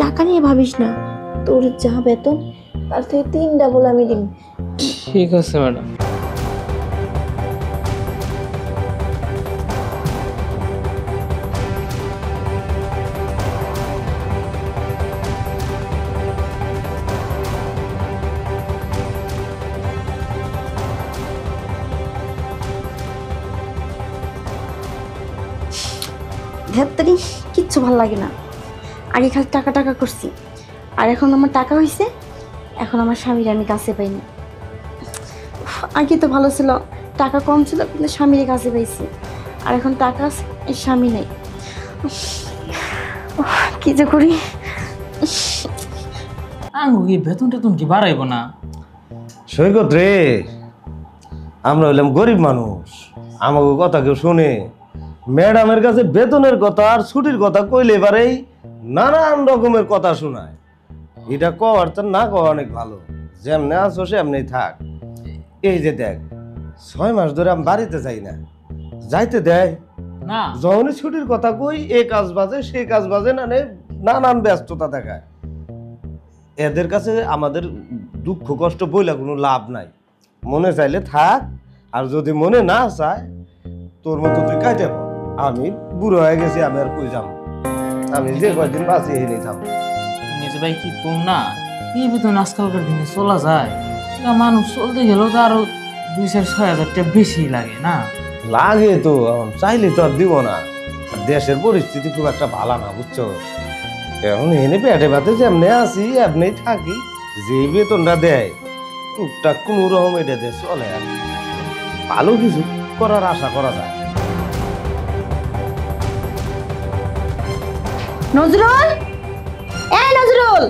টাকা নিয়ে ভাবিস না, তোর যা বেতন তার থেকে 3 ডাবল আমি দিব। ঠিক আছে ম্যাডাম। ধ্যাত্তারি কিচ্ছু ভাল লাগে না। আগে খালি টাকা টাকা করছি, আর এখন আমার টাকা হয়েছে, এখন আমার স্বামীর আমি কাছে পাইনি। আগে তো ভালো ছিল, টাকা কম ছিল কিন্তু স্বামীর কাছে পাইছি, আর এখন টাকা আছে এই স্বামী নেই। কি যে করি। আঙ্গু কি বেতন টেতন কি বাড়াইব না? সৈকত রে, আমরা হইলাম গরিব মানুষ, আমাকে কথা কেউ শুনে? ম্যাডামের কাছে বেতনের কথা আর ছুটির কথা কইলে এবারেই নানান রকমের কথা শোনায়। এটা কওয়ার তো না কওয়া অনেক ভালো, যেমনে আছো সেমনি থাক। এই যে দেখ, 6 মাস ধরে আমি বাড়িতে যাই না, যাইতে দেয় না। যখনই ছুটির কথা কই এ কাজ বাজে সে কাজ বাজে, নানান ব্যস্ততা দেখায়। এদের কাছে আমাদের দুঃখ কষ্ট বইলা কোনো লাভ নাই। মনে চাইলে থাক, আর যদি মনে না চায় তোর মতো তুই কাটে পড়। আমি বুড়ো হয়ে গেছি, আমি আর কই যাবো? আমি যে কয়দিন বাঁচি হেলেই থাকবো। নিজে ভাই কি কম না, এই বেতন আজকালকার দিনে চলা যায়? মানুষ চলতে গেলেও তো আরো 2-6 হাজার টাকা বেশি লাগে না? লাগে তো, এখন চাইলে তো আর দিব না। দেশের পরিস্থিতি খুব একটা ভালো না, বুঝছো? এখন এনে পেটে ভাতে যেমনি আছি এমনি থাকি, যে বেতনটা দেয় টুকটাক কোন রকম এটা দেয় চলে, আর ভালো কিছু করার আশা করা যায়। নজরুল, এই নজরুল,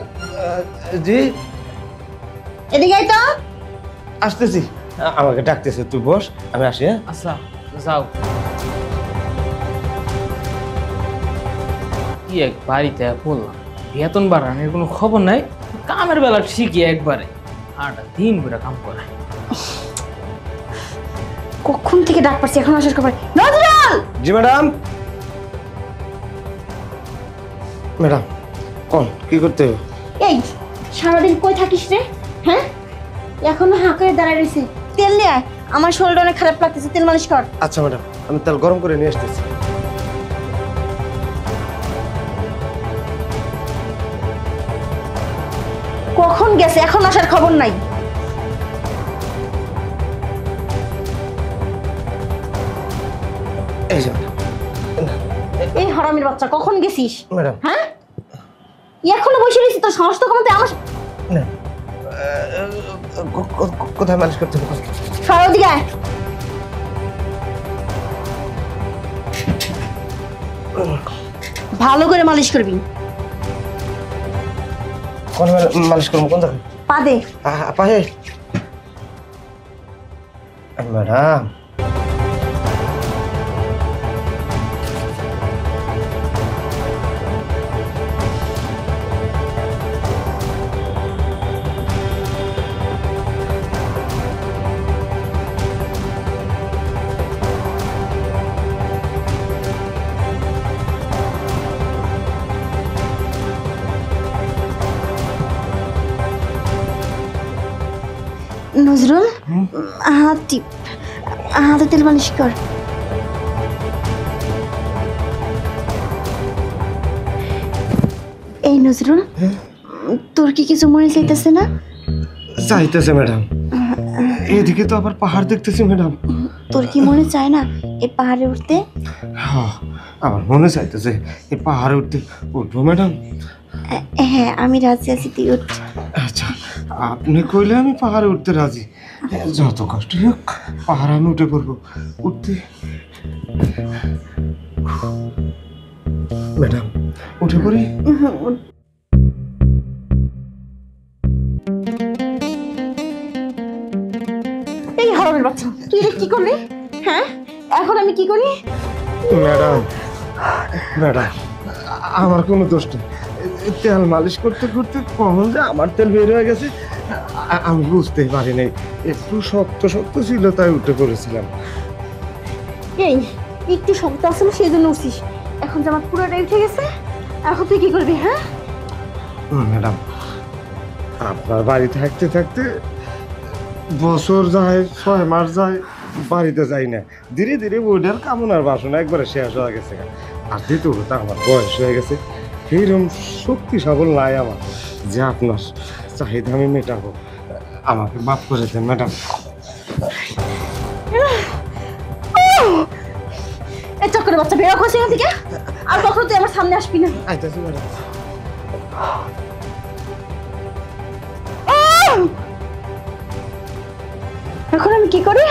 জি এদিকে আয় তো। আসতেছি, আমাকে ডাকতেছে, তুই বস, আমি আসি। হ্যাঁ আচ্ছা যাও। কি এক বাড়িতে বললাম বেতন বাড়ানোর কোনো খবর নাই, কামের বেলা ঠিকই একবারে 8 দিন করে কাম করে। কখন থেকে ডাক পাচ্ছি, এখন আসার খবর। নজরুল! জি ম্যাডাম। ম্যাডাম কোন কি করতে হবে? এই সারাদিন কই থাকিস রে? হ্যাঁ, এখনো হাঁ করে দাঁড়ায় রয়েছে। তেল নিয়ে আয়, আমার শরীরটা অনেক খারাপ লাগতেছে, তেল মালিশ কর। আচ্ছা ম্যাডাম, আমি তেল গরম করে নিয়ে আসতেছি। কখন গেছে, এখন আসার খবর নাই। এই যে এই হারামির বাচ্চা, কখন গেছিস? ম্যাডাম। হ্যাঁ, এখনো বসে রয়েছিস, তোর সাহস তো কমাতে। আমার কোথায় মালিশ করতে হবে? সরো দিকে আয়। ভালো করে মালিশ করবি। কোন মালিশ করবো? কোন জায়গায়? পা দে। পায়ে? ম্যাডাম নজরুল, হাত টিপ, হাতে তেল মালিশ কর। এই নজরুল, তোর কি কিছু মনে চাইতেছে না? চাইতেছে ম্যাডাম, এদিকে তো আবার পাহাড় দেখতেছি ম্যাডাম। তোর কি মনে চায় না এই পাহাড়ে উঠতে? হ্যাঁ, আমার মনে চাইতেছে এই পাহাড়ে উঠবো ম্যাডাম। হ্যাঁ, আমি রাজি আছি, তুই উঠ। আচ্ছা, আপনি কইলে আমি পাহাড়ে উঠতে রাজি। যত কষ্ট হোক পাহাড়ে আমি উঠে পড়বো। উঠতে ম্যাডাম, উঠে পড়ি। এই হারামির বাচ্চা, তুই এটা কি করলি? হ্যাঁ, এখন আমি কি করি? ম্যাডাম ম্যাডাম, আমার কোনো দোষ নেই। তেল মালিশ করতে করতে কখন যে আমার তেল বের হয়ে গেছে আমি বুঝতেই পারি নাই। একটু শক্ত শক্ত ছিল তাই উঠে পড়েছিলাম। এই একটু শব্দ আসলে সেই জন্য উঠছিস, এখন যে আমার পুরোটাই উঠে গেছে, এখন তুই কি করবি? হ্যাঁ, ম্যাডাম, আপনার বাড়ি থাকতে থাকতে বছর যায়, 6 মাস যায়, বাড়িতে যাই না। ধীরে ধীরে বইটার কামনার বাসনা একবারে শেষ হয়ে গেছে। আর দ্বিতীয় কথা, আমার বয়স হয়ে গেছে, এইরকম শক্তি সবল নাই আমার যে আপনার চাহিদা আমি মেটাবো। আমাকে মাফ করে দেন ম্যাডাম। এই চক্করের বাচ্চা বেরো করছে এখান থেকে। আর কখনো তুই আমার সামনে আসবি না। আইতাছি ম্যাডাম। এখন আমি কি করি?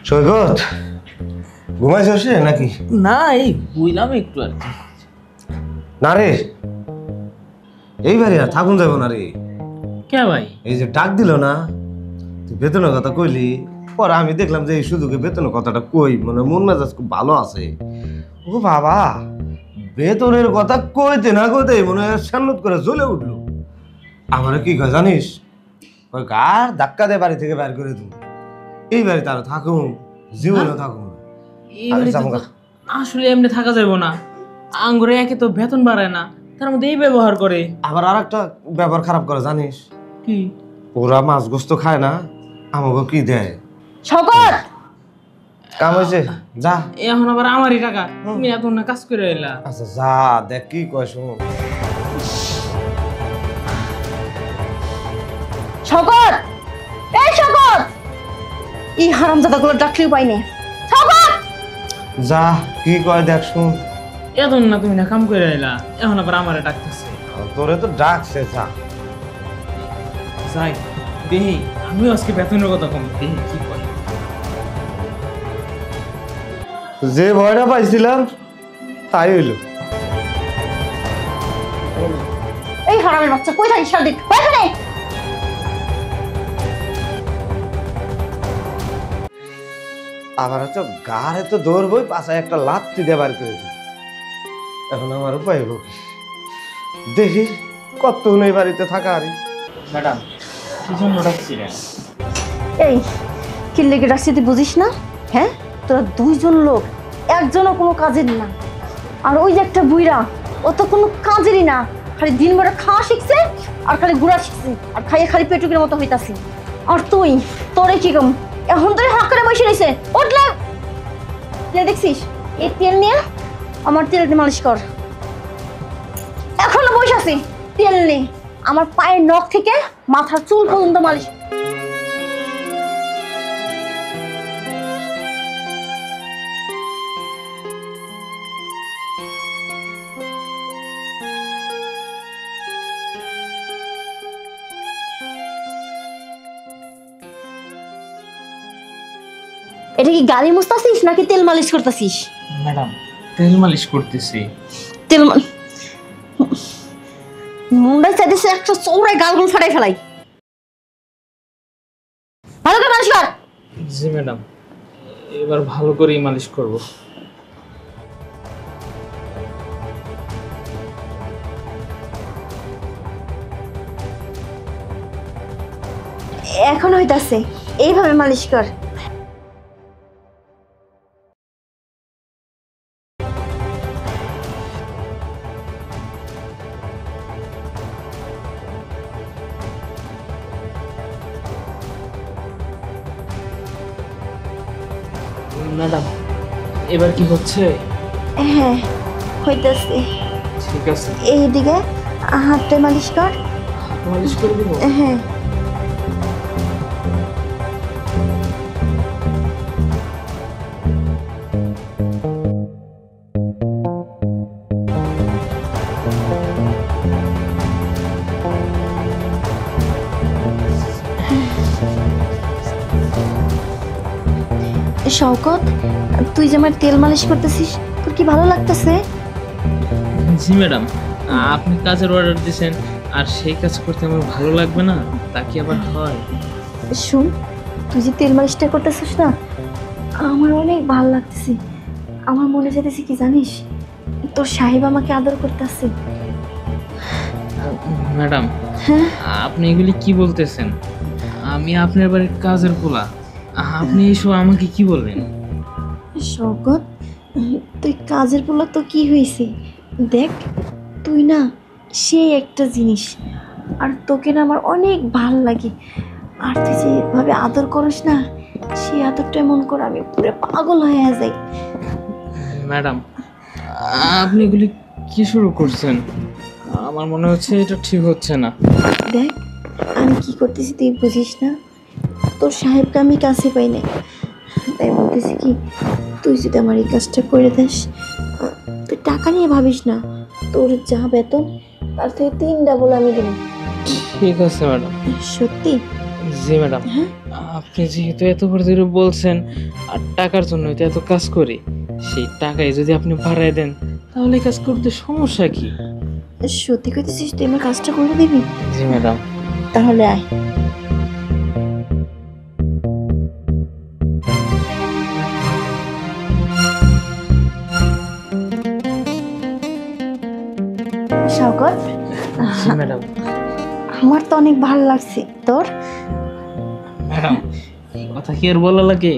সৈকত, ঘুমাইছো সে নাকি? না, এই বুঝলাম একটু আর কি। না রে, এইবারে আর থাকুন যাবো না রে। কে ভাই? এই যে ডাক দিল না, তুই বেতনের কথা কইলি, পরে আমি দেখলাম যে এই সুযোগে বেতনের কথাটা কই, মানে মন মেজাজ খুব ভালো আছে। ও বাবা, বেতনের কথা কইতে না কইতে মনে হয় সান্নত করে জ্বলে উঠলো। আমার কি কয় জানিস, ওই গার ধাক্কা দিয়ে বাড়ি থেকে বের করে দিল। এই বাড়িতে আরো থাকুন, জীবনেও থাকুন। এই বাড়িতে তো আসলে এমনি থাকা যাবে না। আঙ্গুরে একে তো বেতন বাড়ায় না, তার মধ্যে এই ব্যবহার করে। আবার আর একটা ব্যবহার খারাপ করে জানিস, কি? ওরা মাছ গোস্ত খায় না, আমাকে কি দেয়। শকত, কাম হয়েছে, যা। এখন আবার আমারই টাকা, তুমি এত না কাজ করে এলা। আচ্ছা যা, দেখ কি কয় শুন। শকত, এই শকত, এই হারামজাদাগুলো ডাকলেও পাইনি। শকত, যা, কি কয় দেখ শুন। এত না তুমি না কাম করে এলা, এখন আবার আমারে ডাকতেছে। তোরে তো ডাকছে, যা। যাই দেখি, আমিও আজকে বেতনের কথা কম দেখি কি করে। যে ভয়টা পাইছিলাম তাই হইল। এই হারামের বাচ্চা কই থাকিস সারাদিন? এখানে আবার হচ্ছে গাড়ে তো দৌড়বই, পাশে একটা লাত্তি দিয়ে বার করে দিই। এখন আমার উপায় হলো কি, দেখি কত নেই বাড়িতে থাকা। আরে ম্যাডাম, কি জন্য ডাকছিলেন? এই কি লেগে রাখছি তুই বুঝিস না? হ্যাঁ, তোরা দুইজন লোক, একজনও কোনো কাজের না। আর ওই যে একটা বুইরা, ও তো কোনো কাজেরই না, খালি দিন ভরে খাওয়া শিখছে আর খালি ঘুরা শিখছে, আর খাইয়ে খালি পেটুকের মতো হইতাছে। আর তুই, তোরে কি কম, এখন তোর হাত করে বসে রয়েছে। উঠলে দেখছিস, এই তেল নিয়ে আমার তেল মালিশ কর। এখনো বসে আছি, তেল নেই, আমার পায়ের নখ থেকে মাথার চুল পর্যন্ত মালিশ। এটা কি গাড়ি মুছতাছিস নাকি তেল মালিশ করতেছিস? ম্যাডাম, তেল মালিশ করতেছি। তেল মুন্ডাই চাইতেছে একটা চৌড়ায় গালগুলো ফাটাই ফেলাই। ভালো করে মালিশ কর। জি ম্যাডাম, এবার ভালো করেই মালিশ করব। এখন হইতাছে, এইভাবে মালিশ কর। ম্যাডাম, এবার কি হচ্ছে? হ্যাঁ হইতাছে। ঠিক আছে, এইদিকে হাতে মালিশ কর। হাত মালিশ করে দিব? হ্যাঁ। শওকত, তুই যে আমার তেল মালিশ করতেছিস, তোর কি ভালো লাগতেছে? জি ম্যাডাম, আপনি কাজের অর্ডার দিয়েছেন, আর সেই কাজ করতে আমার ভালো লাগবে না? তা কি আবার হয়? শুন, তুই যে তেল মালিশটা করতেছিস না, আমার অনেক ভালো লাগতেছে। আমার মনে চাইতেছে কি জানিস, তোর সাহেব আমাকে আদর করতেছে। ম্যাডাম, হ্যাঁ, আপনি এগুলি কি বলতেছেন? আমি আপনার বাড়ির কাজের পোলা, আপনি এসব আমাকে কি বললেন? শওকত, তুই কাজের পোলা তো কি হয়েছে? দেখ, তুই না সে একটা জিনিস, আর তোকে না আমার অনেক ভাল লাগে। আর তুই যেভাবে আদর করিস না, সেই আদরটা মন করে আমি পুরো পাগল হয়ে যাই। ম্যাডাম, আপনি এগুলি কি শুরু করছেন? আমার মনে হচ্ছে এটা ঠিক হচ্ছে না। দেখ, আমি কি করতেছি তুই বুঝিস না। তোর সাহেবকে আমি কাছে পাই না, তাই বলতেছি কি, তুই যদি আমার এই কাজটা করে দিস, তুই টাকা নিয়ে ভাবিস না, তোর যা বেতন তার থেকে 3 ডাবল আমি দেব। ঠিক আছে ম্যাডাম। সত্যি? জি ম্যাডাম, হ্যাঁ, আপনি যেহেতু এত করে ধরে বলছেন আর টাকার জন্য তো এত কাজ করি, সেই টাকায় যদি আপনি বাড়ায় দেন তাহলে কাজ করতে সমস্যা কি? সত্যি কইতেছিস তুই আমার কাজটা করে দিবি? জি ম্যাডাম। তাহলে আয়। শওকত, জি ম্যাডাম। আমার তো অনেক ভালো লাগছে। তোর? ম্যাডাম, এই কথা কি আর বলা লাগে?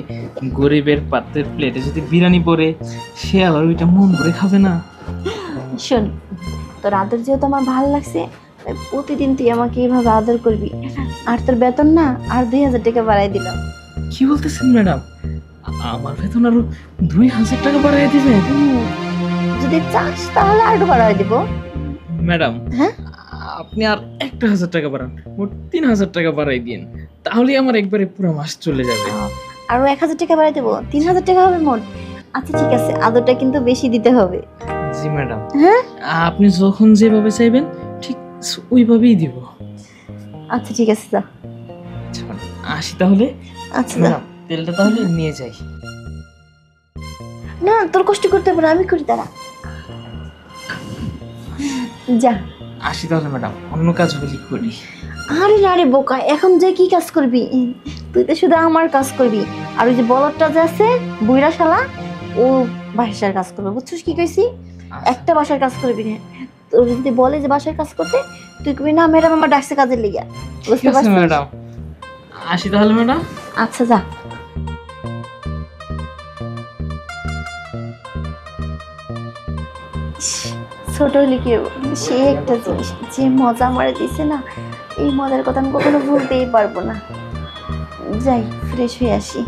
গরিবের পাত্রের প্লেটে যদি বিরিয়ানি পড়ে, সে আবার ওইটা মন ভরে খাবে না? শোন, তোর আদর যেহেতু আমার ভালো লাগছে, তাই প্রতিদিন তুই আমাকে এইভাবে আদর করবি। আর তোর বেতন না আর 2000 টাকা বাড়াই দিলাম। কি বলতেছেন ম্যাডাম? আমার বেতন আরো 2000 টাকা বাড়াই দিবেন? যদি চাস তাহলে আরো বাড়াই দিব। ম্যাডাম, হ্যাঁ, আপনি আর 1000 টাকা বাড়ান, মোট 3000 টাকা বাড়াই দিন, তাহলে আমার একবারে পুরো মাস চলে যাবে। আরো 1000 টাকা বাড়াই দেবো, 3000 টাকা হবে মোট। আচ্ছা ঠিক আছে, আদরটা কিন্তু বেশি দিতে হবে। জি ম্যাডাম, হ্যাঁ, আপনি যখন যেভাবে চাইবেন ঠিক ওইভাবেই দিব। আচ্ছা ঠিক আছে, যা। আচ্ছা, আসি তাহলে। আচ্ছা যা। ম্যাডাম, তেলটা তাহলে নিয়ে যাই। না, তোর কষ্ট করতে হবে না, আমি করি, দাঁড়া। যা। আসি তাহলে ম্যাডাম, অন্য কাজগুলি করি। আরে না রে বোকা, এখন যে কি কাজ করবি? তুই তো শুধু আমার কাজ করবি, আর ওই যে বলদটা যে আছে বুইরা শালা, ও বাসার কাজ করবে। বুঝছিস কি কইছি? একটা বাসার কাজ করবি না। তোর যদি বলে যে বাসার কাজ করতে, তুই কবি না ম্যাডাম আমার ডাকছে কাজের লিগা। ঠিক বুঝতে আছে পারছিস? ম্যাডাম, আসি তাহলে ম্যাডাম। আচ্ছা যা। ছোট হলে কি হবো? সে একটা জিনিস, যে মজা আমারে দিছে না, এই মজার কথা আমি কখনো ভুলতেই পারবো না। যাই, ফ্রেশ হয়ে আসি।